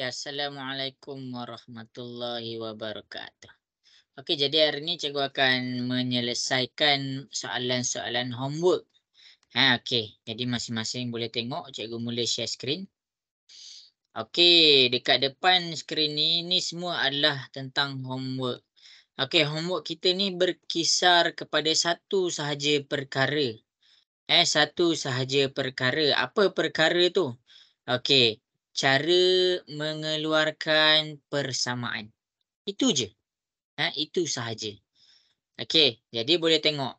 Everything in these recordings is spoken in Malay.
Ya, Assalamualaikum warahmatullahi wabarakatuh. Okey, jadi hari ini cikgu akan menyelesaikan soalan-soalan homework. Okey. Jadi masing-masing boleh tengok, cikgu mula share skrin. Okey, dekat depan skrin ni semua adalah tentang homework. Okey, homework kita ni berkisar kepada satu sahaja perkara. Satu sahaja perkara. Apa perkara tu? Okey, cara mengeluarkan persamaan. Itu je. Itu sahaja. Okey, jadi boleh tengok.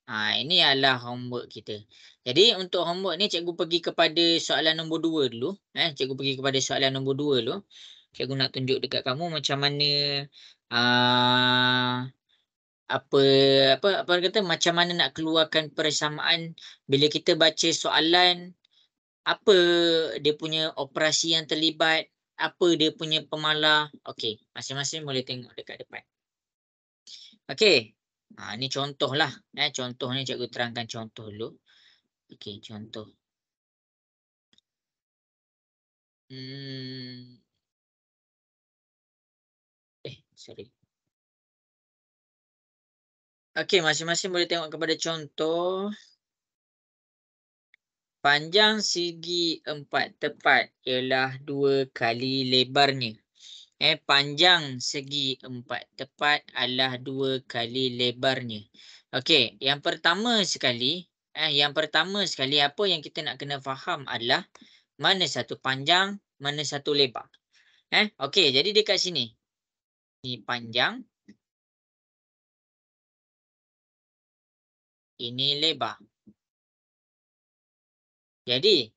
Ini adalah homework kita. Jadi untuk homework ni cikgu pergi kepada soalan nombor 2 dulu. Cikgu pergi kepada soalan nombor 2 dulu. Cikgu nak tunjuk dekat kamu macam mana ah, apa apa orang kata macam mana nak keluarkan persamaan bila kita baca soalan, apa dia punya operasi yang terlibat, apa dia punya pemalar. Okey, masing-masing boleh tengok dekat depan. Okey. Ni contohlah. Contoh ni cikgu terangkan contoh dulu. Okey, contoh. Hmm. Sorry. Okey, masing-masing boleh tengok kepada contoh. Panjang segi empat tepat ialah 2 kali lebarnya. Panjang segi empat tepat adalah 2 kali lebarnya. Okey, yang pertama sekali apa yang kita nak kena faham adalah mana satu panjang, mana satu lebar. Okey, jadi dekat sini. Ni panjang. Ini lebar. Jadi,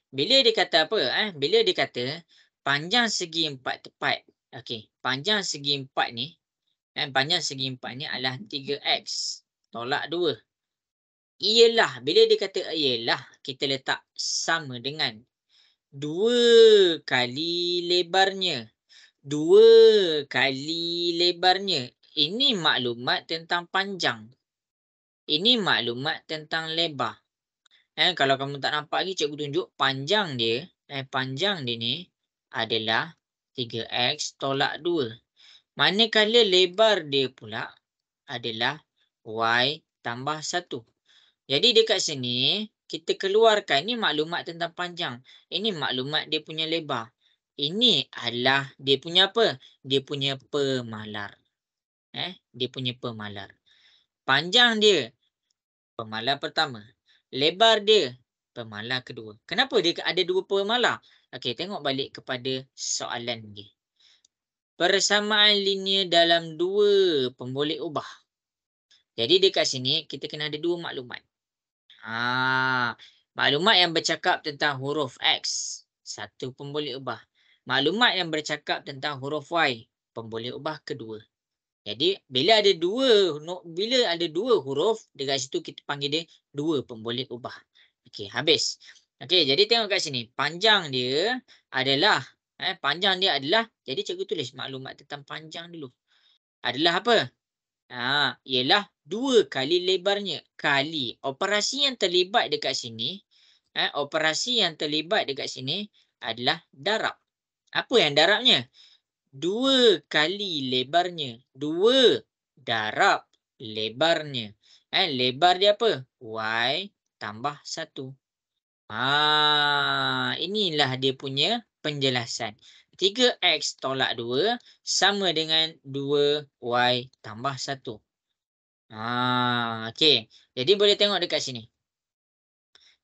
bila dia kata apa? Bila dia kata panjang segi empat tepat. Okey, panjang segi empat ni, panjang segi empat ni adalah 3x tolak 2. Ialah, bila dia kata ialah, kita letak sama dengan 2 kali lebarnya. 2 kali lebarnya. Ini maklumat tentang panjang. Ini maklumat tentang lebar. Kalau kamu tak nampak lagi, cikgu tunjuk panjang dia ni adalah 3x tolak 2. Manakala lebar dia pula adalah y tambah 1. Jadi dekat sini, kita keluarkan ni maklumat tentang panjang. Ini maklumat dia punya lebar. Ini adalah dia punya apa? Dia punya pemalar. Dia punya pemalar. Panjang dia, pemalar pertama. Lebar dia, pemalar kedua. Kenapa dia ada dua pemalar? Okey, tengok balik kepada soalan ni. Persamaan linear dalam dua pemboleh ubah. Jadi dekat sini, kita kena ada dua maklumat. Maklumat yang bercakap tentang huruf X, satu pemboleh ubah. Maklumat yang bercakap tentang huruf Y, pemboleh ubah kedua. Jadi bila ada dua huruf dekat situ, kita panggil dia dua pemboleh ubah. Okey, habis. Okey, jadi tengok kat sini. Panjang dia adalah jadi cikgu tulis maklumat tentang panjang dulu. Adalah apa? Ialah 2 kali lebarnya kali operasi yang terlibat dekat sini. Operasi yang terlibat dekat sini adalah darab. Apa yang darabnya? 2 kali lebarnya. 2 darab lebarnya. Lebar dia apa? Y tambah 1. Inilah dia punya penjelasan. 3x tolak 2 sama dengan 2y tambah 1. Okey. Jadi boleh tengok dekat sini.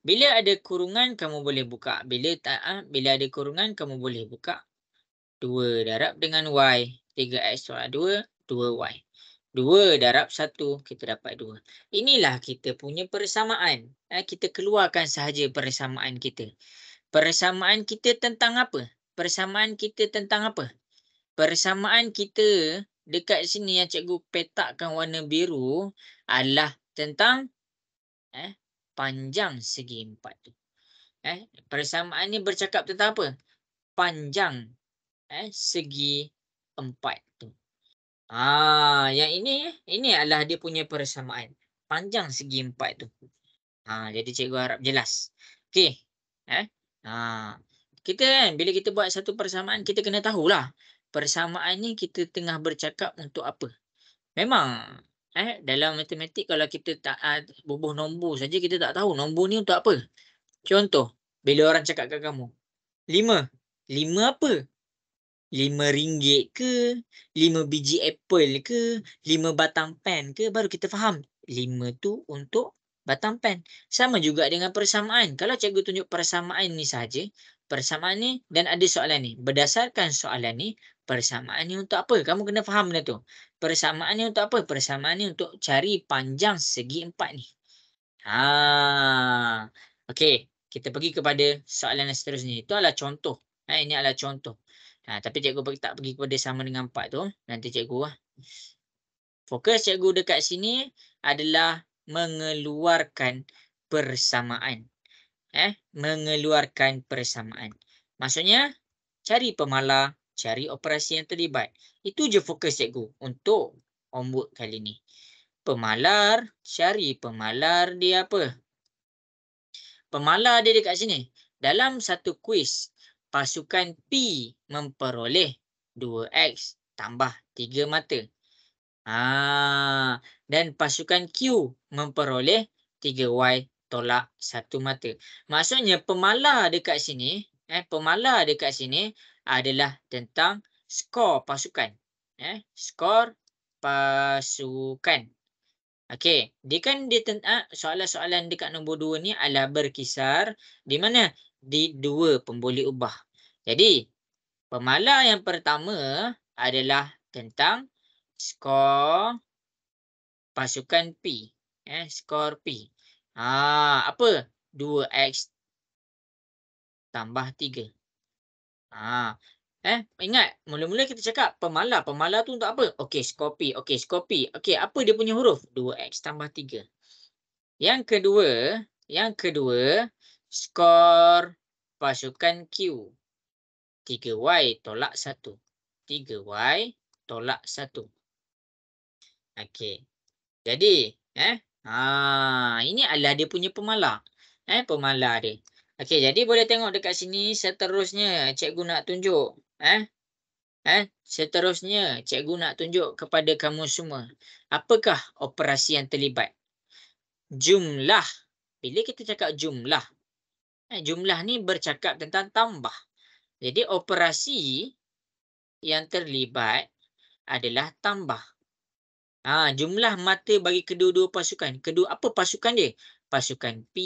Bila ada kurungan, kamu boleh buka. Bila ada kurungan, kamu boleh buka. 2 darab dengan y. 3x tolak 2, 2y. 2 darab 1, kita dapat 2. Inilah kita punya persamaan. Kita keluarkan sahaja persamaan kita. Persamaan kita tentang apa? Persamaan kita tentang apa? Persamaan kita dekat sini yang cikgu petakkan warna biru adalah tentang panjang segi empat tu. Persamaan ni bercakap tentang apa? Panjang segi empat tu. Yang ini adalah dia punya persamaan. Panjang segi empat tu. Jadi cikgu harap jelas. Okey. Kita kan bila kita buat satu persamaan, kita kena tahulah persamaan ni kita tengah bercakap untuk apa. Memang dalam matematik kalau kita tak bubuh nombor saja kita tak tahu nombor ni untuk apa. Contoh, bila orang cakap kat kamu, 5. 5 apa? RM5 ke, 5 biji apple ke, 5 batang pen ke, baru kita faham 5 tu untuk batang pen. Sama juga dengan persamaan. Kalau cikgu tunjuk persamaan ni saja, persamaan ni dan ada soalan ni. Berdasarkan soalan ni, persamaan ni untuk apa? Kamu kena faham benda tu. Persamaan ni untuk apa? Persamaan ni untuk cari panjang segi empat ni. Okey. Kita pergi kepada soalan yang seterusnya. Itu adalah contoh. Ini adalah contoh. Tapi cikgu tak pergi kepada sama dengan 4 tu. Nanti cikgu fokus cikgu dekat sini adalah mengeluarkan persamaan. Mengeluarkan persamaan. Maksudnya, cari pemalar, cari operasi yang terlibat. Itu je fokus cikgu untuk homework kali ni. Pemalar, cari pemalar dia apa? Pemalar dia dekat sini. Dalam satu kuis, pasukan P memperoleh 2X tambah 3 mata. Dan pasukan Q memperoleh 3Y tolak 1 mata. Maksudnya pemalar dekat sini, adalah tentang skor pasukan. Skor pasukan. Okey, soalan-soalan dekat nombor 2 ni adalah berkisar di mana? Di 2 pemboleh ubah. Jadi, pemalar yang pertama adalah tentang skor pasukan P. Skor P. Apa? 2X tambah 3. Ingat, mula-mula kita cakap pemalar. Pemalar tu untuk apa? Okey, skor P. Okey, apa dia punya huruf? 2X tambah 3. Yang kedua, skor pasukan Q. 3Y tolak 1. 3Y tolak 1. Okey. Jadi, ini adalah dia punya pemalar. Pemalar dia. Okey, jadi boleh tengok dekat sini seterusnya cikgu nak tunjuk. Seterusnya cikgu nak tunjuk kepada kamu semua. Apakah operasi yang terlibat? Jumlah. Bila kita cakap jumlah, jumlah ni bercakap tentang tambah. Jadi operasi yang terlibat adalah tambah. Jumlah mata bagi kedua-dua pasukan. Apa pasukan dia? Pasukan P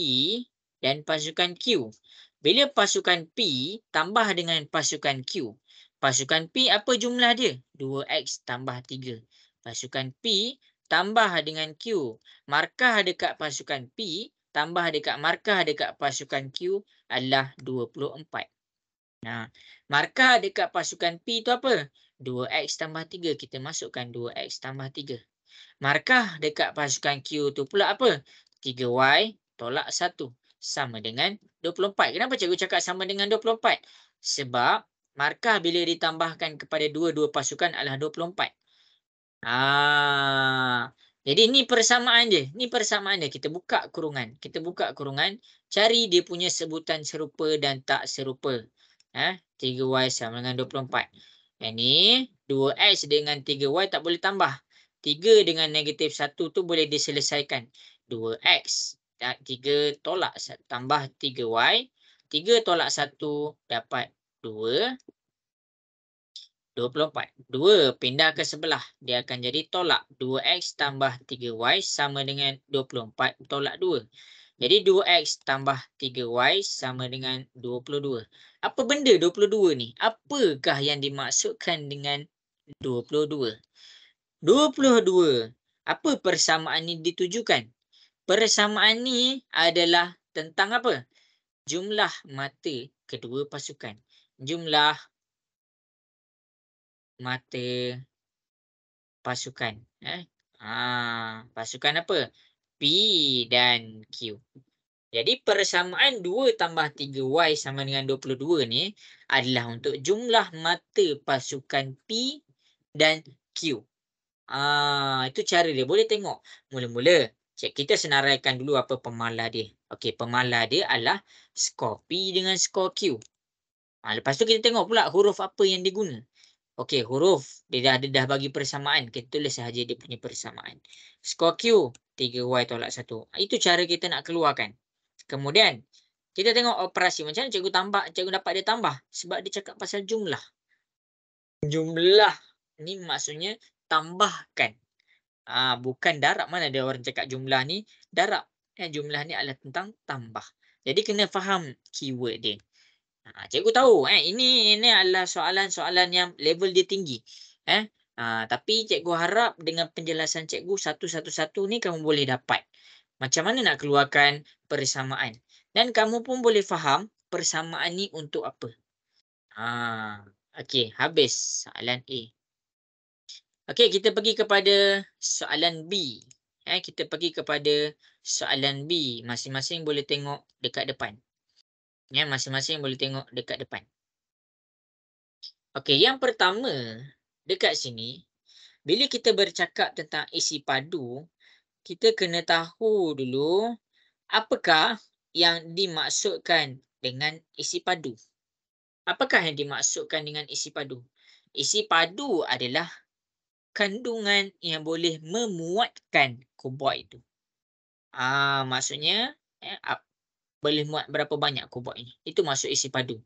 dan pasukan Q. Bila pasukan P tambah dengan pasukan Q. Pasukan P apa jumlah dia? 2X tambah 3. Pasukan P tambah dengan Q. Markah dekat pasukan P tambah dekat markah dekat pasukan Q adalah 24. Markah dekat pasukan P tu apa? 2X tambah 3. Kita masukkan 2X tambah 3. Markah dekat pasukan Q tu pula apa? 3Y tolak 1. Sama dengan 24. Kenapa cikgu cakap sama dengan 24? Sebab markah bila ditambahkan kepada dua-dua pasukan adalah 24. Jadi ni persamaan dia. Kita buka kurungan. Cari dia punya sebutan serupa dan tak serupa. 3Y sama dengan 24. Yang ni 2X dengan 3Y tak boleh tambah. 3 dengan negatif 1 tu boleh diselesaikan. 2X 3 tolak tambah 3Y. 3 tolak 1 dapat 2. 24. 2 pindah ke sebelah. Dia akan jadi tolak. 2X tambah 3Y sama dengan 24 tolak 2. Jadi 2X tambah 3Y sama dengan 22. Apa benda 22 ni? Apakah yang dimaksudkan dengan 22? 22. Apa persamaan ni ditujukan? Persamaan ni adalah tentang apa? Jumlah mata kedua pasukan. Jumlah mata pasukan. Pasukan apa? P dan Q. Jadi persamaan 2 tambah 3Y sama dengan 22 ni adalah untuk jumlah mata pasukan P dan Q. Itu cara dia. Boleh tengok. Mula-mula, kita senaraikan dulu apa pemalar dia. Okey, pemalar dia adalah skor P dengan skor Q. Lepas tu kita tengok pula huruf apa yang diguna. Okey, huruf dia dah bagi persamaan. Kita tulis sahaja dia punya persamaan. Skor Q 3Y tolak 1. Itu cara kita nak keluarkan. Kemudian kita tengok operasi. Macam mana cikgu dapat dia tambah? Sebab dia cakap pasal jumlah. Jumlah ni maksudnya tambahkan. Bukan darab. Mana ada orang cakap jumlah ni darab. Jumlah ni adalah tentang tambah. Jadi kena faham keyword dia. Cikgu tahu ini adalah soalan-soalan yang level dia tinggi. Tapi cikgu harap dengan penjelasan cikgu satu-satu ni kamu boleh dapat. Macam mana nak keluarkan persamaan. Dan kamu pun boleh faham persamaan ni untuk apa. Okey, habis soalan A. Okey, kita pergi kepada soalan B. Kita pergi kepada soalan B. Masing-masing boleh tengok dekat depan. Masing-masing boleh tengok dekat depan. Okey, yang pertama dekat sini, bila kita bercakap tentang isi padu, kita kena tahu dulu apakah yang dimaksudkan dengan isi padu. Apakah yang dimaksudkan dengan isi padu? Isi padu adalah kandungan yang boleh memuatkan kuboid itu. Maksudnya boleh muat berapa banyak kuboid ini. Itu maksud isi padu.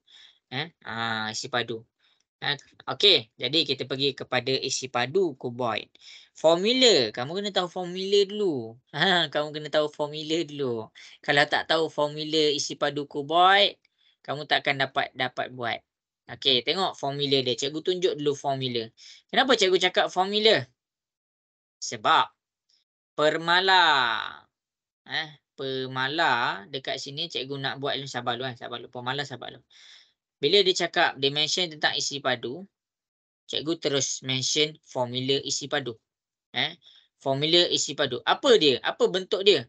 Isi padu. Okey, jadi kita pergi kepada isi padu kuboid. Formula, kamu kena tahu formula dulu. Kamu kena tahu formula dulu. Kalau tak tahu formula isi padu kuboid, kamu takkan dapat buat. Okey, tengok formula dia. Cikgu tunjuk dulu formula. Kenapa cikgu cakap formula? Sebab permala. Permala dekat sini cikgu nak buat sabar dulu. Permala sabar dulu. Bila dia cakap, dia mention tentang isi padu, cikgu terus mention formula isi padu. Formula isi padu. Apa dia? Apa bentuk dia?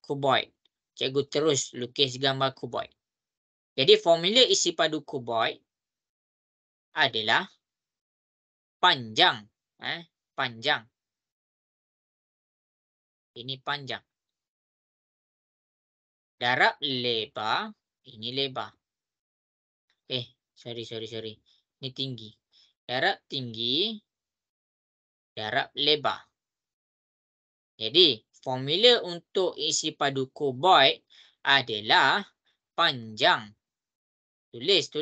Kuboid. Cikgu terus lukis gambar kuboid. Jadi formula isi padu kuboid adalah panjang. Panjang. Ini panjang. Darab lebar. Ini lebar. Sorry. Ini tinggi. Darab tinggi. Darab lebar. Jadi, formula untuk isi padu kuboid adalah panjang. Tulis.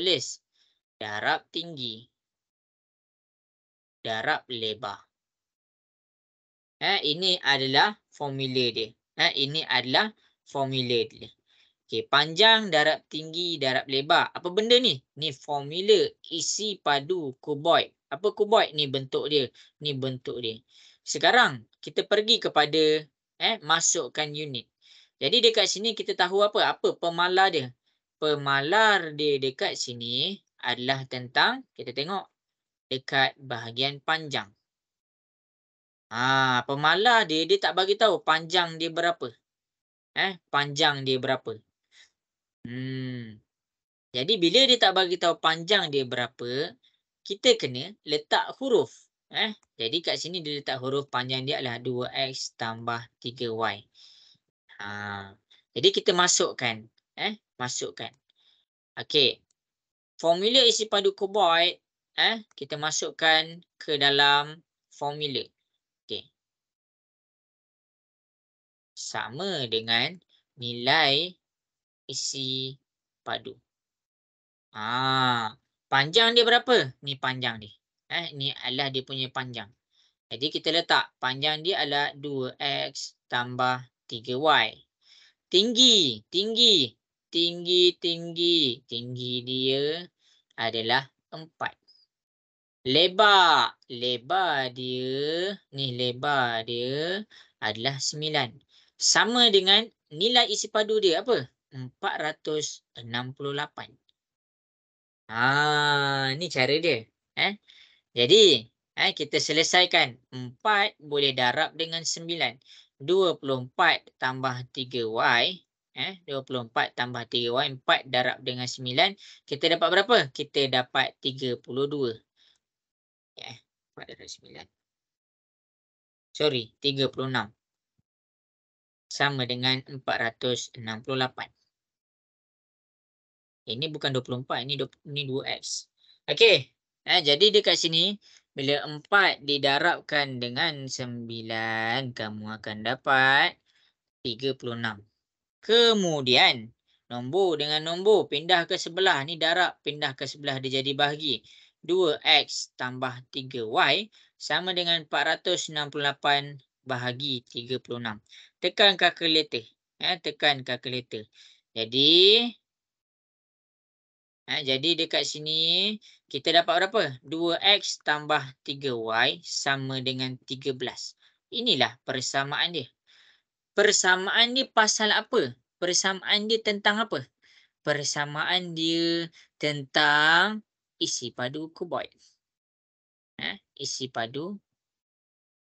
Darab tinggi. Darab lebar. Ini adalah formula dia. Ini adalah formula dia. Okey, panjang, darab tinggi, darab lebar. Apa benda ni? Ni formula isi padu kuboid. Apa kuboid? Ni bentuk dia. Ni bentuk dia. Sekarang kita pergi kepada masukkan unit. Jadi dekat sini kita tahu apa? Apa pemalar dia? Pemalar dia dekat sini adalah tentang, kita tengok dekat bahagian panjang. Pemalar dia tak bagi tahu panjang dia berapa. Panjang dia berapa. Jadi bila dia tak bagi tahu panjang dia berapa, kita kena letak huruf. Jadi kat sini dia letak huruf panjang dia adalah 2x tambah 3y. Jadi kita masukkan. Masukkan. Okey. Formula isi padu kuboid, kita masukkan ke dalam formula. Okey. Sama dengan nilai isi padu. Panjang dia berapa? Ni panjang dia. Ni adalah dia punya panjang. Jadi kita letak panjang dia adalah 2x tambah 3y. Tinggi. Tinggi dia adalah 4. Lebar dia adalah 9. Sama dengan nilai isi padu dia apa? 468. Ni cara dia. Jadi, kita selesaikan. 4 boleh darab dengan 9. 24 tambah 3y. 24 tambah 3y. 4 darab dengan 9. Kita dapat berapa? Kita dapat 32. 4 darab 9. Sorry, 36. Sama dengan 468. Ini bukan 24, ini 2x. Okey. Jadi dekat sini, bila 4 didarabkan dengan 9, kamu akan dapat 36. Kemudian, nombor dengan nombor pindah ke sebelah. Ni darab, pindah ke sebelah, dia jadi bahagi. 2x tambah 3y sama dengan 468 bahagi 36. Tekan kalkulator. Tekan kalkulator. Jadi dekat sini kita dapat berapa? 2x tambah 3y sama dengan 13. Inilah persamaan dia. Persamaan dia pasal apa? Persamaan dia tentang apa? Persamaan dia tentang isi padu kuboid. Isi padu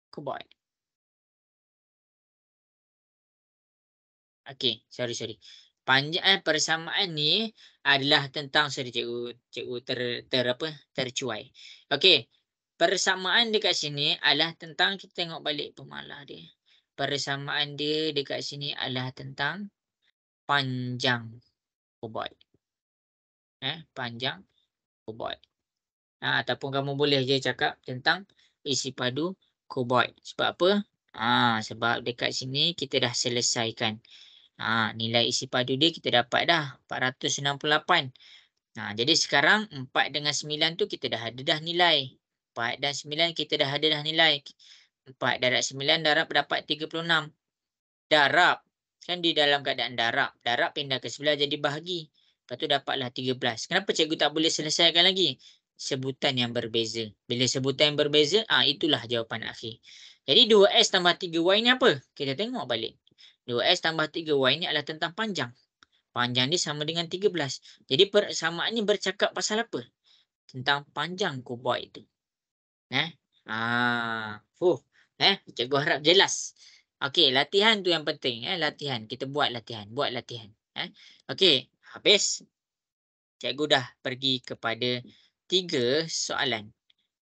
kuboid. Okey, sorry. Persamaan ni adalah tentang, sorry cikgu tercuai. Okey. Persamaan dekat sini adalah tentang, kita tengok balik pemalah dia. Persamaan dia dekat sini adalah tentang panjang kuboid. Panjang kuboid. Ataupun kamu boleh je cakap tentang isi padu kuboid. Sebab apa? Sebab dekat sini kita dah selesaikan. Nilai isi padu dia kita dapat dah 468. Jadi sekarang 4 dengan 9 tu kita dah ada dah nilai. 4 dan 9 kita dah ada dah nilai. 4 darab 9 darab dapat 36. Darab. Kan di dalam keadaan darab. Darab pindah ke sebelah jadi bahagi. Lepas tu dapatlah 13. Kenapa cikgu tak boleh selesaikan lagi? Sebutan yang berbeza. Bila sebutan yang berbeza, itulah jawapan akhir. Jadi 2x tambah 3y ni apa? Kita tengok balik. 2x tambah 3y ni adalah tentang panjang. Panjang dia sama dengan 13. Jadi persamaan ni bercakap pasal apa? Tentang panjang kuboid itu. Cikgu harap jelas. Okey, latihan tu yang penting. Latihan. Kita buat latihan. Okey, habis. Cikgu dah pergi kepada 3 soalan.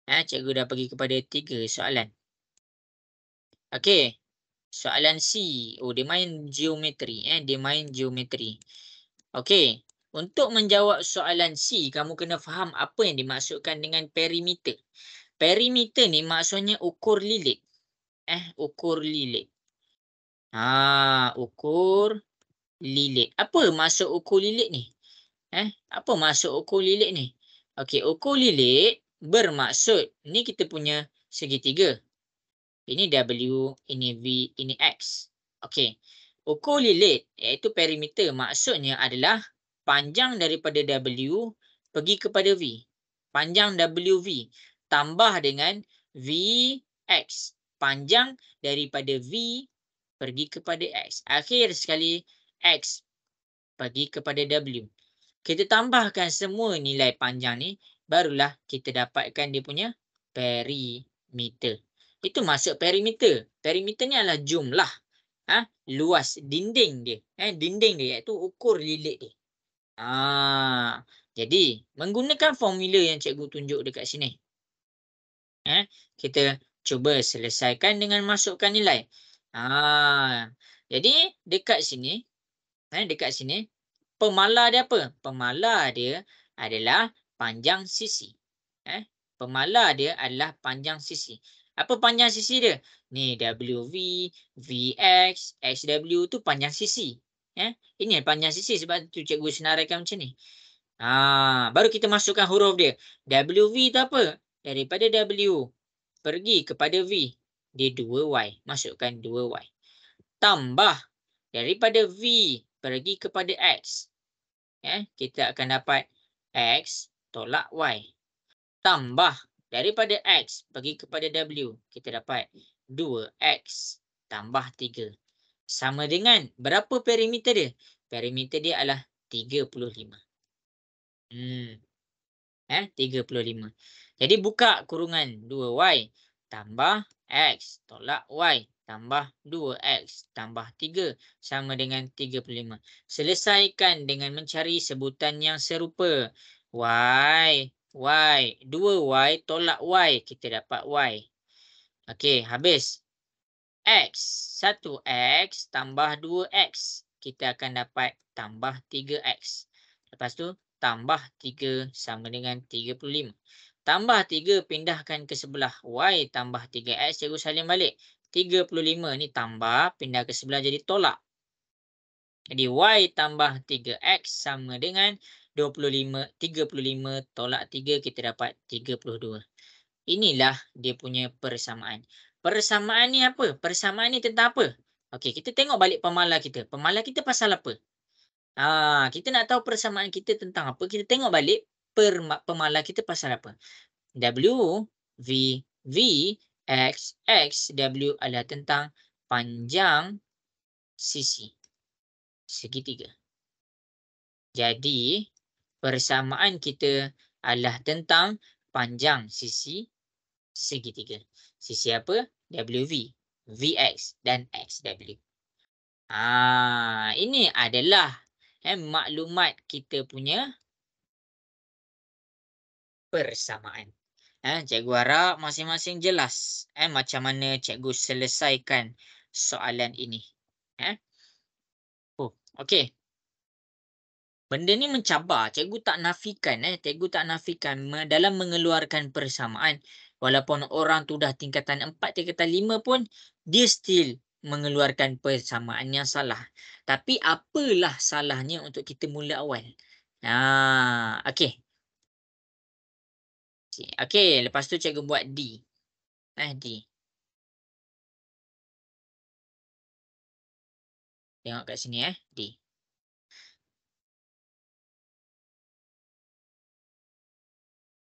Cikgu dah pergi kepada 3 soalan. Okey. Soalan C. Dia main geometri. Dia main geometri. Okey. Untuk menjawab soalan C, kamu kena faham apa yang dimaksudkan dengan perimeter. Perimeter ni maksudnya ukur lilit. Ukur lilit. Ukur lilit. Apa maksud ukur lilit ni? Apa maksud ukur lilit ni? Okey, ukur lilit bermaksud ni kita punya segitiga. Ini W, ini V, ini X. Okey. Ukur lilit iaitu perimeter maksudnya adalah panjang daripada W pergi kepada V. Panjang WV tambah dengan VX. Panjang daripada V pergi kepada X. Akhir sekali X pergi kepada W. Kita tambahkan semua nilai panjang ni, barulah kita dapatkan dia punya perimeter. Itu maksud perimeter. Perimeter ni adalah jumlah luas dinding dia. Dinding dia iaitu ukur lilit dia. Jadi menggunakan formula yang cikgu tunjuk dekat sini. Kita cuba selesaikan dengan masukkan nilai. Jadi dekat sini pemalar dia apa? Pemalar dia adalah panjang sisi. Pemalar dia adalah panjang sisi. Apa panjang sisi dia? Ni WV, VX, XW tu panjang sisi. Ini panjang sisi, sebab tu cikgu senaraikan macam ni. Baru kita masukkan huruf dia. WV tu apa? Daripada W pergi kepada V. Dia 2Y. Masukkan 2Y. Tambah daripada V pergi kepada X. Kita akan dapat X tolak Y. Tambah daripada X pergi kepada W. Kita dapat 2X tambah 3. Sama dengan berapa perimeter dia? Perimeter dia adalah 35. 35. Jadi buka kurungan 2Y tambah X tolak Y tambah 2X tambah 3 sama dengan 35. Selesaikan dengan mencari sebutan yang serupa. Y. 2Y tolak Y. Kita dapat Y. Okey, habis. X. 1X tambah 2X. Kita akan dapat tambah 3X. Lepas tu tambah 3 sama dengan 35. Tambah 3 pindahkan ke sebelah. Y tambah 3X cikgu salin balik. 35 ni tambah, pindah ke sebelah jadi tolak. Jadi Y tambah 3X sama dengan 35 tolak 3 kita dapat 32. Inilah dia punya persamaan. Persamaan ni apa? Persamaan ni tentang apa? Okey, kita tengok balik pemalar kita. Pemalar kita pasal apa? Kita nak tahu persamaan kita tentang apa, kita tengok balik pemalar kita pasal apa. W, V, V, X, X, W adalah tentang panjang sisi segitiga. Jadi, persamaan kita adalah tentang panjang sisi segitiga. Sisi apa? WV, VX dan XW. Ini adalah maklumat kita punya persamaan. Cikgu harap masing-masing jelas macam mana cikgu selesaikan soalan ini. Okey. Benda ni mencabar. Cikgu tak nafikan dalam mengeluarkan persamaan. Walaupun orang tu dah tingkatan 4, tingkatan 5 pun, dia still mengeluarkan persamaan yang salah. Tapi apalah salahnya untuk kita mula awal? Okey. Okey, lepas tu cikgu buat D. D. Tengok kat sini D.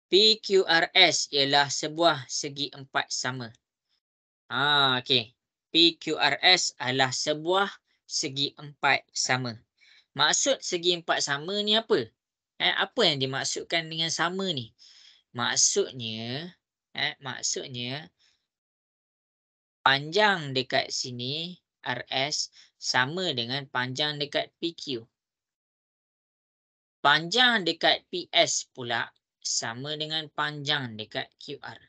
PQRS ialah sebuah segi empat sama. Okey. PQRS adalah sebuah segi empat sama. Maksud segi empat sama ni apa? Apa yang dimaksudkan dengan sama ni? Maksudnya panjang dekat sini RS sama dengan panjang dekat PQ. Panjang dekat PS pula sama dengan panjang dekat QR.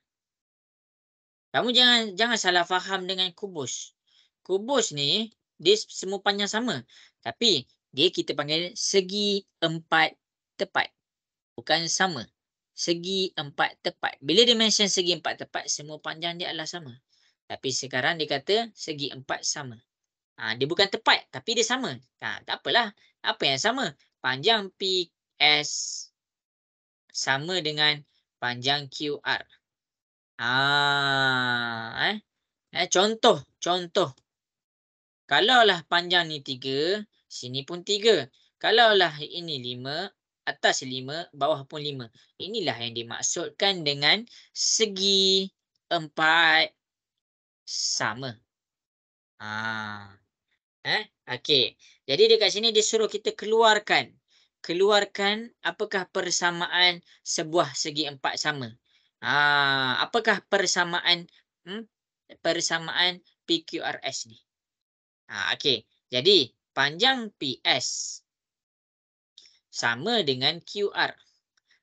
Kamu jangan salah faham dengan kubus. Kubus ni dia semua panjang sama. Tapi dia kita panggil segi empat tepat. Bukan sama. Segi empat tepat. Bila dia mention segi empat tepat, semua panjang dia adalah sama. Tapi sekarang dia kata segi empat sama. Dia bukan tepat tapi dia sama. Tak apalah. Apa yang sama? Panjang PS sama dengan panjang QR. Contoh. Kalaulah panjang ni 3, sini pun 3. Kalaulah ini 5, atas 5, bawah pun 5. Inilah yang dimaksudkan dengan segi empat sama. Okey. Jadi dekat sini dia suruh kita keluarkan apakah persamaan sebuah segi empat sama. Apakah persamaan PQRS ni? Okey. Jadi panjang PS sama dengan QR.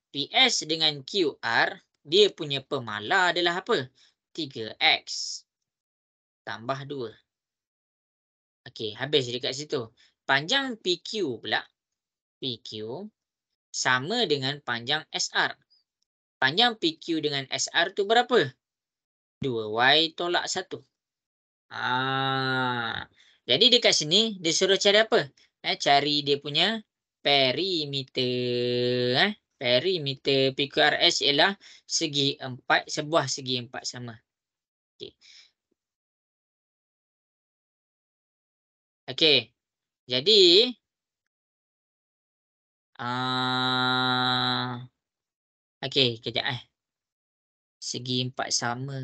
PS dengan QR dia punya pemalar adalah apa? 3X tambah 2. Okey, habis dekat situ. Panjang PQ pula. PQ sama dengan panjang SR. Panjang PQ dengan SR tu berapa? 2Y tolak 1. Jadi dekat sini dia suruh cari apa? Cari dia punya perimeter. Perimeter PQRS ialah sebuah segi empat sama. Okey. Okey. Jadi okey, kejap Segi empat sama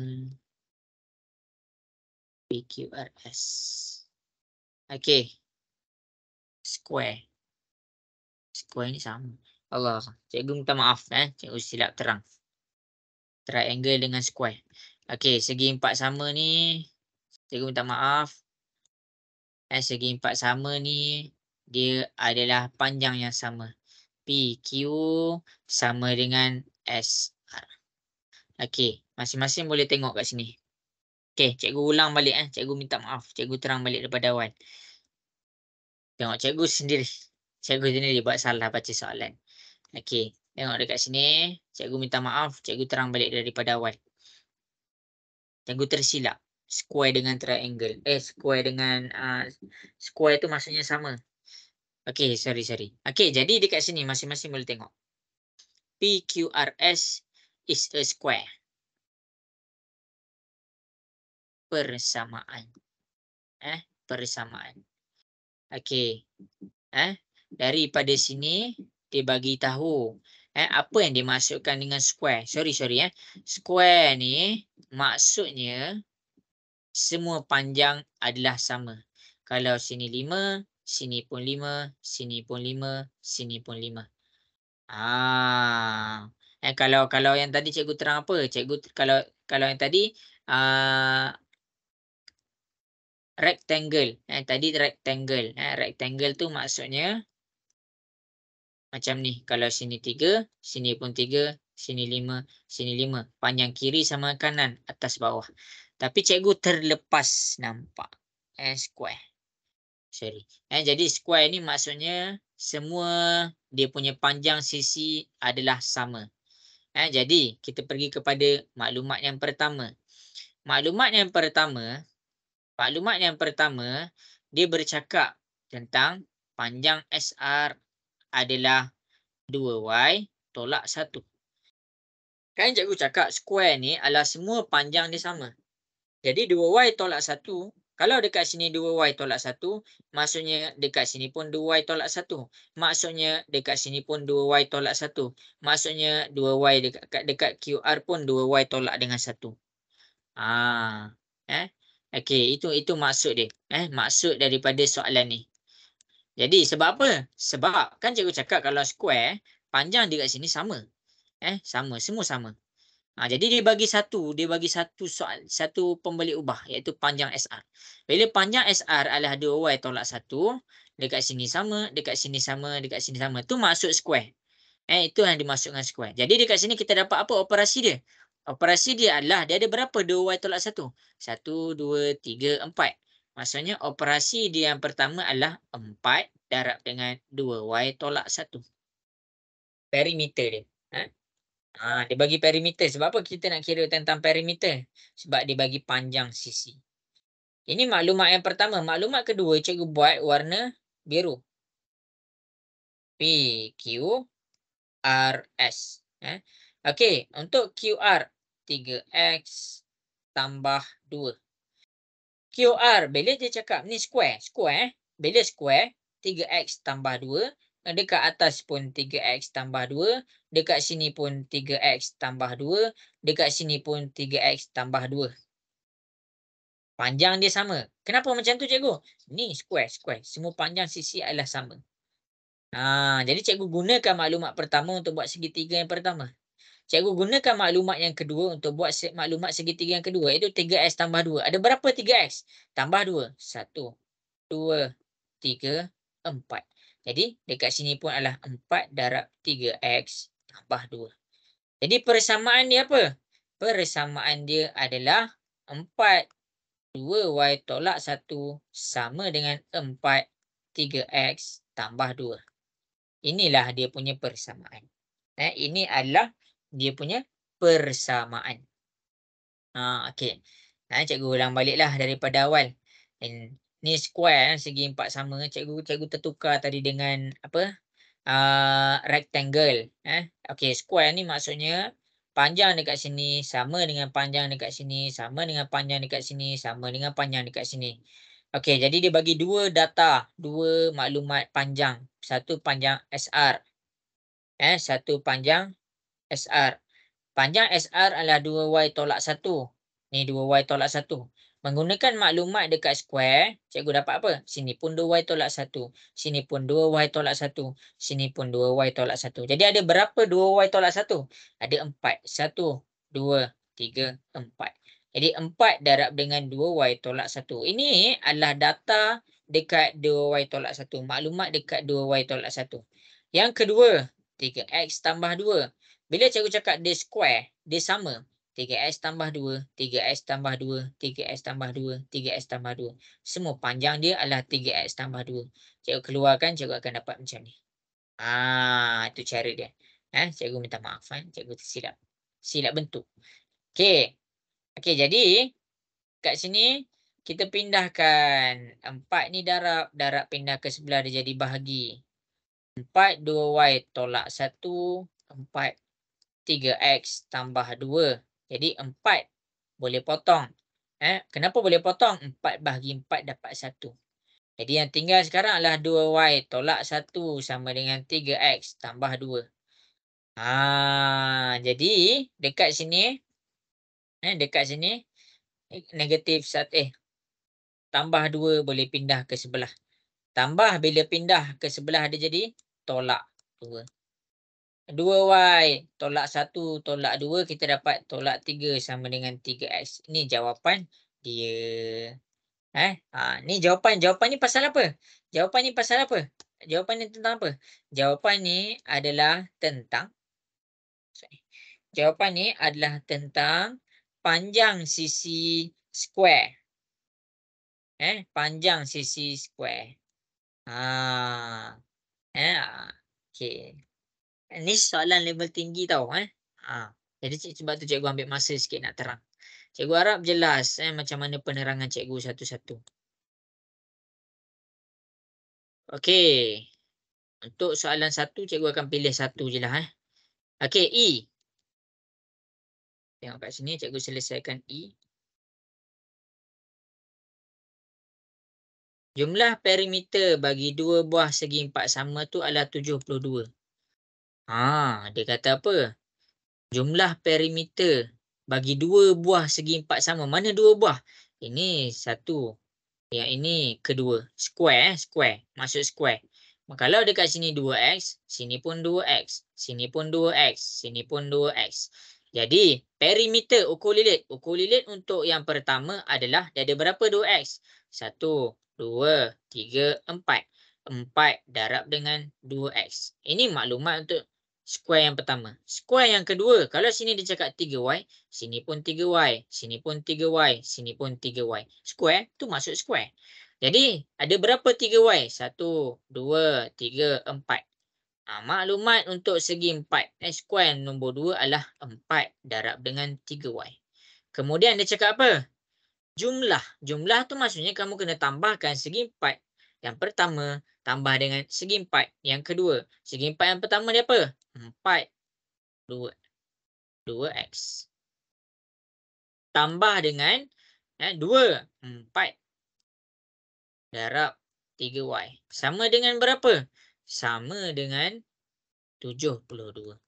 PQRS. Okey. Square ni sama. Allah, cikgu minta maaf cikgu silap terang. Triangle dengan square. Okey, segi empat sama ni cikgu minta maaf. Segi empat sama ni dia adalah panjang yang sama. PQ sama dengan SR. Okey, masing-masing boleh tengok kat sini. Okey, cikgu ulang balik cikgu minta maaf. Cikgu terang balik daripada awal. Tengok cikgu sendiri. Cikgu ni dia buat salah baca soalan. Okey, tengok dekat sini. Cikgu minta maaf, cikgu terang balik daripada awal. Cikgu tersilap. Square dengan triangle. Square dengan square tu maksudnya sama. Okey, sorry. Okey, jadi dekat sini masing-masing boleh tengok. PQRS is a square. Persamaan. Persamaan. Okey. Daripada sini dia bagi tahu apa yang dimasukkan dengan square. Sorry. Square ni maksudnya semua panjang adalah sama. Kalau sini 5, sini pun 5, sini pun 5, sini pun 5. Kalau yang tadi cikgu terang apa? Cikgu kalau yang tadi rectangle. Tadi rectangle. Rectangle tu maksudnya macam ni. Kalau sini 3, sini pun 3, sini 5, sini 5. Panjang kiri sama kanan, atas bawah. Tapi cikgu terlepas nampak square. Sorry. Jadi square ni maksudnya semua dia punya panjang sisi adalah sama. Jadi kita pergi kepada maklumat yang pertama. Maklumat yang pertama dia bercakap tentang panjang SR adalah 2y tolak 1. Kan cikgu cakap square ni adalah semua panjang dia sama. Jadi 2y tolak 1, kalau dekat sini 2y tolak 1, maksudnya dekat sini pun 2y tolak 1. Maksudnya dekat sini pun 2y tolak 1. Maksudnya 2y dekat QR pun 2y tolak dengan 1. Okey, itu maksud dia. Maksud daripada soalan ni. Jadi sebab apa? Sebab kan cikgu cakap kalau square, panjang dia kat sini sama. Sama, semua sama. Jadi dia bagi satu pembalik ubah iaitu panjang SR. Bila panjang SR adalah 2y tolak 1, dekat sini sama, dekat sini sama, dekat sini sama. Tu maksud square. Itu yang dimaksudkan square. Jadi dekat sini kita dapat apa operasi dia? Operasi dia adalah dia ada berapa 2y tolak 1? 1, 2, 3, 4. Maksudnya operasi dia yang pertama adalah 4 darab dengan 2y tolak 1. Perimeter dia. Dia bagi perimeter. Sebab apa kita nak kira tentang perimeter? Sebab dia bagi panjang sisi. Ini maklumat yang pertama. Maklumat kedua cikgu buat warna biru. PQRS. Okey, untuk QR 3x tambah 2. QR bila dia cakap ni square. Bila square 3x tambah 2. Dekat atas pun 3x tambah 2. Dekat sini pun 3x tambah 2. Dekat sini pun 3x tambah 2. Panjang dia sama. Kenapa macam tu cikgu? Ni square. Semua panjang sisi adalah sama. Jadi cikgu gunakan maklumat pertama untuk buat segitiga yang pertama. Cikgu gunakan maklumat yang kedua untuk buat maklumat segitiga yang kedua. Iaitu 3x tambah 2. Ada berapa 3x? Tambah 2. 1, 2, 3, 4. Jadi dekat sini pun adalah 4 darab 3x tambah 2. Jadi persamaan dia apa? Persamaan dia adalah 4 2y tolak 1 sama dengan 4 3x tambah 2. Inilah dia punya persamaan. Ini adalah dia punya persamaan. Okey. Cikgu ulang baliklah daripada awal. Ni square segi 4 sama. Cikgu tertukar tadi dengan apa? Rectangle. Okey, square ni maksudnya panjang dekat sini sama dengan panjang dekat sini, sama dengan panjang dekat sini, sama dengan panjang dekat sini. Okey, jadi dia bagi dua data, dua maklumat panjang. Satu panjang SR. Satu panjang SR. Panjang SR adalah 2y tolak 1. Ni 2y tolak 1. Menggunakan maklumat dekat square, cikgu dapat apa? Sini pun 2y tolak 1. Sini pun 2y tolak 1. Sini pun 2y tolak 1. Jadi ada berapa 2y tolak 1? Ada 4. 1, 2, 3, 4. Jadi 4 darab dengan 2y tolak 1. Ini adalah data dekat 2y tolak 1. Maklumat dekat 2y tolak 1. Yang kedua, 3x tambah 2. Bila cikgu cakap dia square, dia sama. 3x tambah 2, 3x tambah 2, 3x tambah 2, 3x tambah 2. Semua panjang dia adalah 3x tambah 2. Cikgu keluarkan, cikgu akan dapat macam ni. Itu cara dia. Cikgu minta maaf, cikgu tersilap. Silap bentuk. Okey. Okey, jadi kat sini kita pindahkan 4 ni darab pindah ke sebelah dia jadi bahagi. 4 2y tolak 1, 4 3x tambah 2. Jadi 4 boleh potong. Kenapa boleh potong? 4 bahagi 4 dapat 1. Jadi yang tinggal sekarang adalah 2y tolak 1 sama dengan 3x tambah 2. Jadi dekat sini negatif 1 tambah 2 boleh pindah ke sebelah. Tambah bila pindah ke sebelah dia jadi tolak 2. 2y tolak 1 tolak 2 kita dapat tolak 3 sama dengan 3x. Ini jawapan dia. Ni jawapan ni pasal apa? Jawapan ni pasal apa? Jawapan ni tentang apa? Jawapan ni adalah tentang panjang sisi square. Panjang sisi square. Okey. Ni soalan level tinggi tau. Jadi sebab tu cikgu ambil masa sikit nak terang. Cikgu harap jelas macam mana penerangan cikgu satu-satu. Okey. Untuk soalan 1 cikgu akan pilih 1 je lah. Okey, E. Tengok kat sini cikgu selesaikan E. Jumlah perimeter bagi 2 buah segi 4 sama tu adalah 72. Dia kata apa? Jumlah perimeter bagi 2 buah segi 4 sama. Mana 2 buah? Ini 1. Yang ini kedua. Square. Maksud square. Kalau dekat sini 2x, sini pun 2x, sini pun 2x, sini pun 2x. Jadi, perimeter ukur lilit. Ukur lilit untuk yang pertama adalah dia ada berapa 2x? 1, 2, 3, 4. 4 darab dengan 2x. Ini maklumat untuk square yang pertama. Square yang kedua, kalau sini dia cakap 3y, sini pun 3y, sini pun 3y, sini pun 3y. Square tu maksud square. Jadi, ada berapa 3y? 1, 2, 3, 4. Maklumat untuk segi 4. Square nombor 2 adalah 4 darab dengan 3y. Kemudian dia cakap apa? Jumlah. Jumlah tu maksudnya kamu kena tambahkan segi 4. Yang pertama, tambah dengan segi 4. Yang kedua, segi 4 yang pertama dia apa? 4, 2x. Tambah dengan 2, 4 darab 3y. Sama dengan berapa? Sama dengan 72.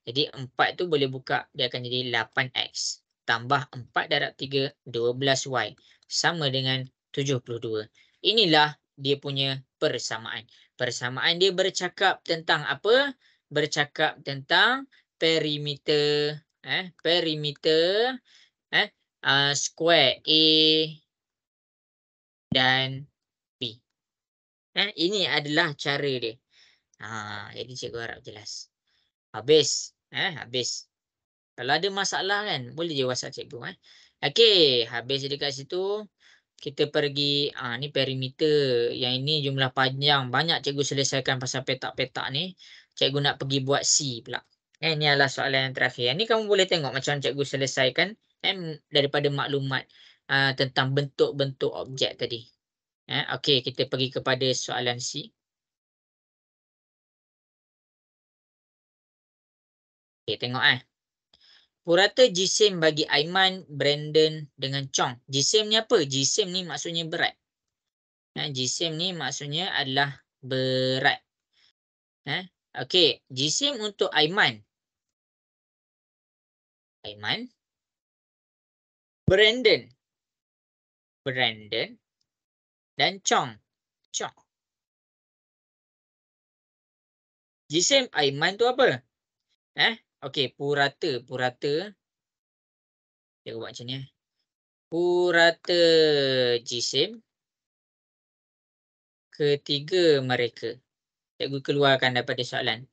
Jadi 4 tu boleh buka, dia akan jadi 8x. Tambah 4 darab 3, 12y. Sama dengan 72. Inilah dia punya persamaan. Persamaan dia bercakap tentang apa? Bercakap tentang perimeter. Perimeter square A dan B. Ini adalah cara dia. Jadi cikgu harap jelas. Habis. Habis. Kalau ada masalah kan, boleh je WhatsApp cikgu. Okey, habis dekat situ. Kita pergi, ni perimeter. Yang ini jumlah panjang. Banyak cikgu selesaikan pasal petak-petak ni. Cikgu nak pergi buat C pula. Ini adalah soalan yang terakhir. Ini kamu boleh tengok macam cikgu selesaikan daripada maklumat tentang bentuk-bentuk objek tadi. Okey, kita pergi kepada soalan C. Okey, tengok Purata jisim bagi Aiman, Brandon dengan Chong. Jisim ni apa? Jisim ni maksudnya berat. Jisim ni maksudnya adalah berat. Okey, jisim untuk Aiman. Brandon dan Chong. Jisim Aiman tu apa? Okey, purata. Kita buat macam ni. Purata jisim ketiga mereka. Cikgu keluarkan daripada soalan.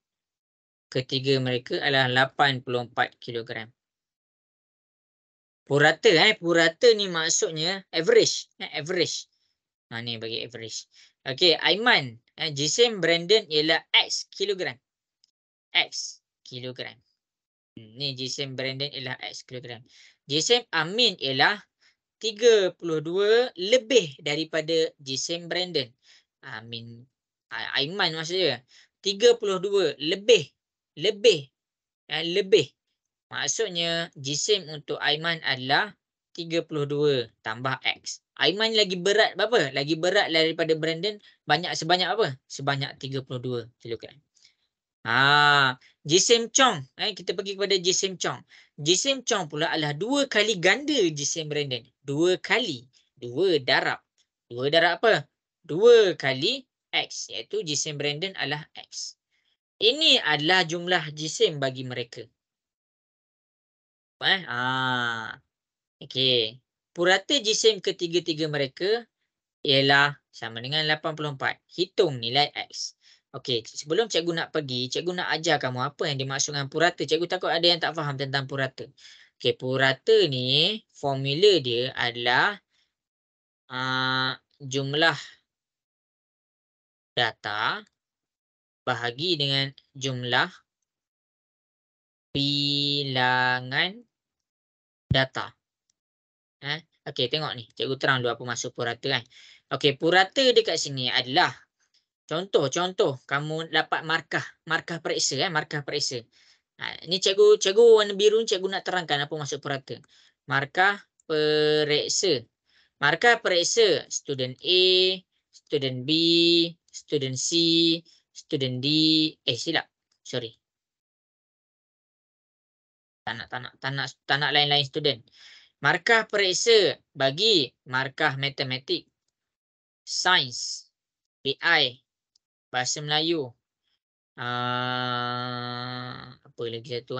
ketiga mereka adalah 84 kilogram. Purata purata ni maksudnya average, average. Ni bagi average. Okey, Aiman, jisim Brandon ialah X kilogram. X kilogram. Ni jisim Brandon ialah X kilogram. Jisim Amin ialah 32 lebih daripada jisim Brandon. Amin, Aiman maksudnya 32 lebih. Lebih. Maksudnya jisim untuk Aiman adalah 32 tambah X. Aiman lagi berat berapa? Lagi berat daripada Brandon sebanyak apa? Sebanyak 32 kilogram. Jisim Chong. Kita pergi kepada jisim Chong. Jisim Chong pula adalah 2 kali ganda jisim Brandon. 2 kali. 2 darab. 2 darab apa? 2 kali X. Iaitu jisim Brandon adalah X. Ini adalah jumlah jisim bagi mereka. Okey. Purata jisim ketiga-tiga mereka ialah sama dengan 84. Hitung nilai X. Okey, sebelum cikgu nak pergi, cikgu nak ajar kamu apa yang dimaksud dengan purata. Cikgu takut ada yang tak faham tentang purata. Okey, purata ni formula dia adalah jumlah data bahagi dengan jumlah bilangan data. Okey, tengok ni. Cikgu terang dulu apa maksud purata kan. Okey, purata dekat sini adalah contoh kamu dapat markah periksa markah periksa. Ni cikgu warna biru ni cikgu nak terangkan apa maksud purata. Markah periksa. Markah periksa student A, student B, student C, student D. Silap. Sorry. Tak nak lain-lain student. Markah periksa bagi markah matematik, sains, BI, bahasa Melayu. Apa lagi satu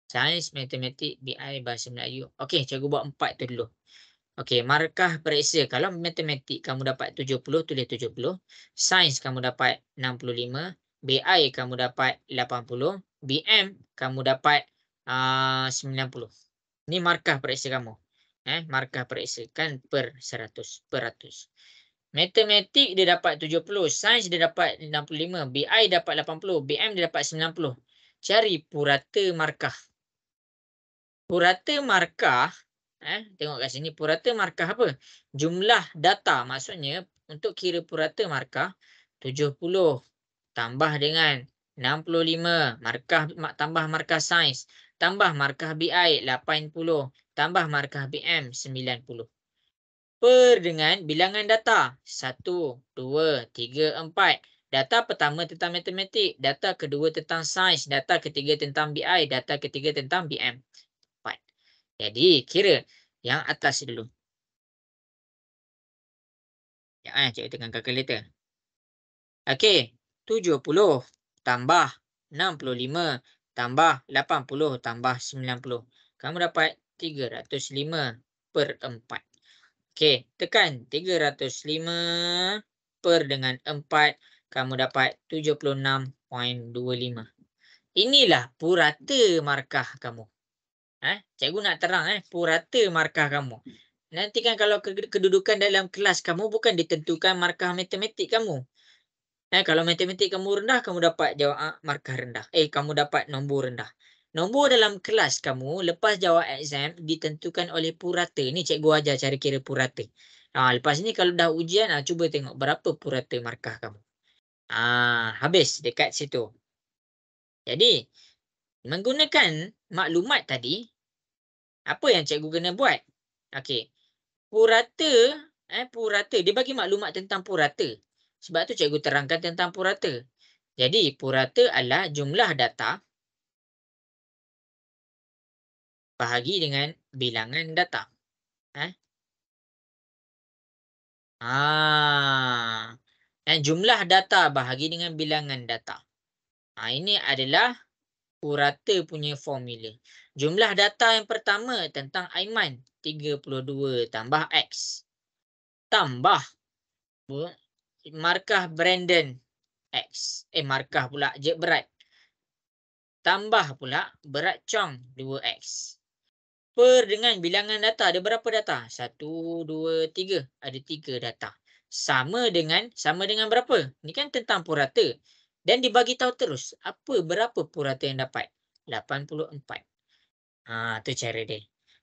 Sains, matematik, BI, bahasa Melayu. Okey, cikgu buat 4 tu dulu. Okey, markah periksa. Kalau matematik kamu dapat 70, tulis 70. Sains kamu dapat 65. BI kamu dapat 80. BM kamu dapat 90. Ni markah periksa kamu. Markah periksa kan per 100. Matematik dia dapat 70. Sains dia dapat 65. BI dapat 80. BM dia dapat 90. Cari purata markah. Purata markah. Tengok kat sini. Purata markah apa? Jumlah data. Maksudnya untuk kira purata markah 70 tambah dengan 65. Tambah markah sains. Tambah markah BI 80. Tambah markah BM 90. Per dengan bilangan data. 1, 2, 3, 4. Data pertama tentang matematik. Data kedua tentang sains. Data ketiga tentang BI. Data ketiga tentang BM. 4. Jadi kira yang atas dulu. Cikgu tekan kalkulator. Okey. 70 tambah 65 tambah 80 tambah 90. Kamu dapat 305 per 4. Okey, tekan 305 per dengan 4. Kamu dapat 76.25. Inilah purata markah kamu. Cikgu nak terang purata markah kamu. Nanti kan kalau kedudukan dalam kelas kamu bukan ditentukan markah matematik kamu. Kalau matematik kamu rendah, kamu dapat jawab markah rendah. Kamu dapat nombor rendah. Nombor dalam kelas kamu lepas jawab exam ditentukan oleh purata. Ni cikgu ajar cara kira purata. Lepas ni kalau dah ujian, cuba tengok berapa purata markah kamu. Habis dekat situ. Jadi, menggunakan maklumat tadi, apa yang cikgu kena buat? Okey. Purata, dia bagi maklumat tentang purata. Sebab tu cikgu terangkan tentang purata. Jadi, purata adalah jumlah data bahagi dengan bilangan data. Jumlah data bahagi dengan bilangan data. Ini adalah purata punya formula. Jumlah data yang pertama tentang Aiman, 32 tambah X. Tambah markah Brandon X. Markah pula je berat. tambah pula berat cong 2X. Per dengan bilangan data, ada berapa data? 1, 2, 3. Ada 3 data. Sama dengan berapa? Ini kan tentang purata. Dan dibagi tahu terus, berapa purata yang dapat? 84. Tu cara dia.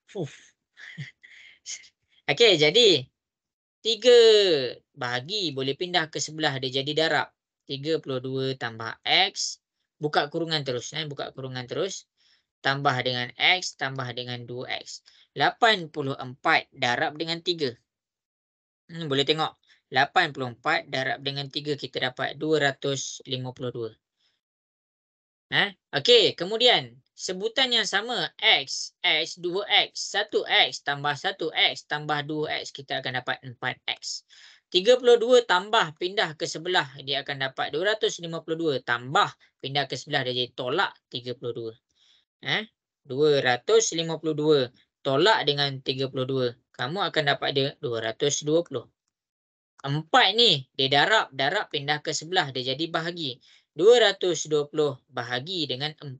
Fuh. Okey, jadi 3 bahagi boleh pindah ke sebelah, dia jadi darab. 32 tambah X, buka kurungan terus. Buka kurungan terus. Tambah dengan X, tambah dengan 2X. 84 darab dengan 3. Boleh tengok. 84 darab dengan 3, kita dapat 252. Okey, kemudian sebutan yang sama X, 2X, 1X tambah 1X tambah 2X, kita akan dapat 4X. 32 tambah pindah ke sebelah, dia akan dapat 252 tambah pindah ke sebelah, dia jadi tolak 32. 252 tolak dengan 32, kamu akan dapat dia 220. 4 ni dia darab pindah ke sebelah, dia jadi bahagi. 220 bahagi dengan 4.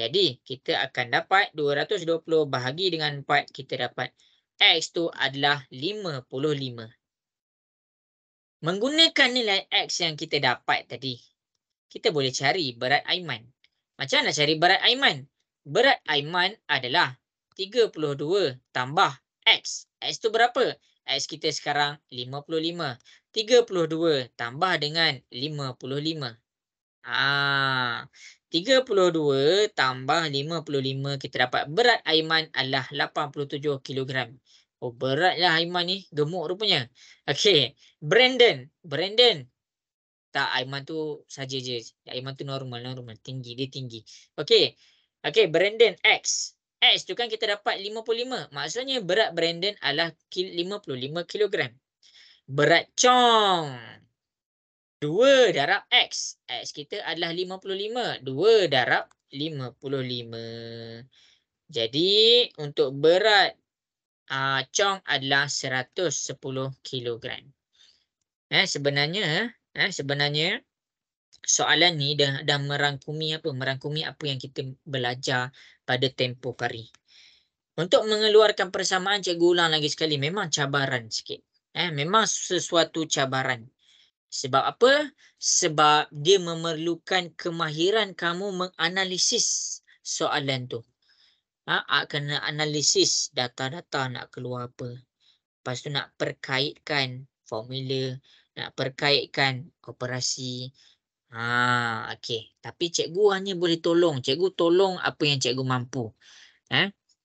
Jadi kita akan dapat 220 bahagi dengan 4, kita dapat X tu adalah 55. Menggunakan nilai X yang kita dapat tadi, kita boleh cari berat Aiman. Macam mana cari berat Aiman? Berat Aiman adalah 32 tambah X. X tu berapa? X kita sekarang 55. 32 tambah dengan 55. 32 tambah 55, kita dapat berat Aiman adalah 87 kilogram. Oh, beratlah Aiman ni. Gemuk rupanya. Okey. Brandon. Tak, Aiman tu saja je. Aiman tu normal. Tinggi, dia tinggi. Okey. Brandon X. X tu kan kita dapat 55. Maksudnya berat Brandon adalah 55 kilogram. Berat Chong 2 darab X. X kita adalah 55. 2 darab 55. Jadi untuk berat Chong adalah 110 kilogram. Sebenarnya soalan ni dah merangkumi apa yang kita belajar pada tempoh hari. Untuk mengeluarkan persamaan, cikgu ulang lagi sekali, memang cabaran sikit. Memang sesuatu cabaran. Sebab apa? Sebab dia memerlukan kemahiran kamu menganalisis soalan tu. Kena analisis data-data nak keluar apa. Lepas tu nak perkaitkan formula, nak perkaitkan operasi. Okey. Tapi cikgu hanya boleh tolong. Cikgu tolong apa yang cikgu mampu.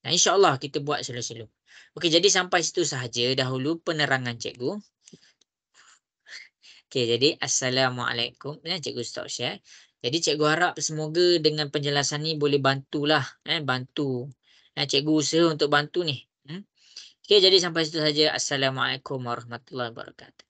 InsyaAllah kita buat selo-selo. Okey, jadi sampai situ sahaja dahulu penerangan cikgu. Okey, jadi Assalamualaikum. Cikgu stop share. Jadi cikgu harap semoga dengan penjelasan ni boleh bantulah. Bantu. Cikgu usaha untuk bantu ni. Okey, jadi sampai situ sahaja. Assalamualaikum warahmatullahi wabarakatuh.